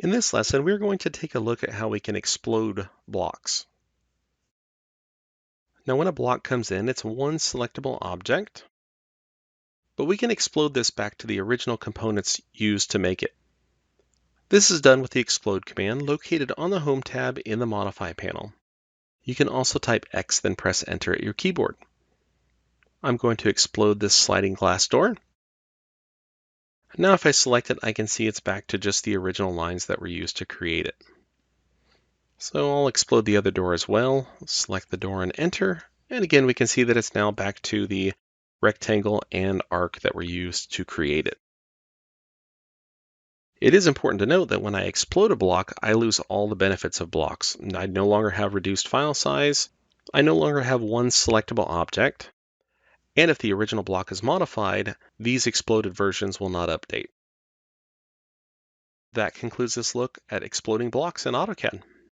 In this lesson, we're going to take a look at how we can explode blocks. Now, when a block comes in, it's one selectable object, but we can explode this back to the original components used to make it. This is done with the explode command located on the Home tab in the Modify panel. You can also type X, then press Enter at your keyboard. I'm going to explode this sliding glass door. Now, if I select it, I can see it's back to just the original lines that were used to create it. So I'll explode the other door as well, select the door and enter, and again we can see that it's now back to the rectangle and arc that were used to create it. It is important to note that when I explode a block, I lose all the benefits of blocks. I no longer have reduced file size, I no longer have one selectable object, and if the original block is modified, these exploded versions will not update. That concludes this look at exploding blocks in AutoCAD.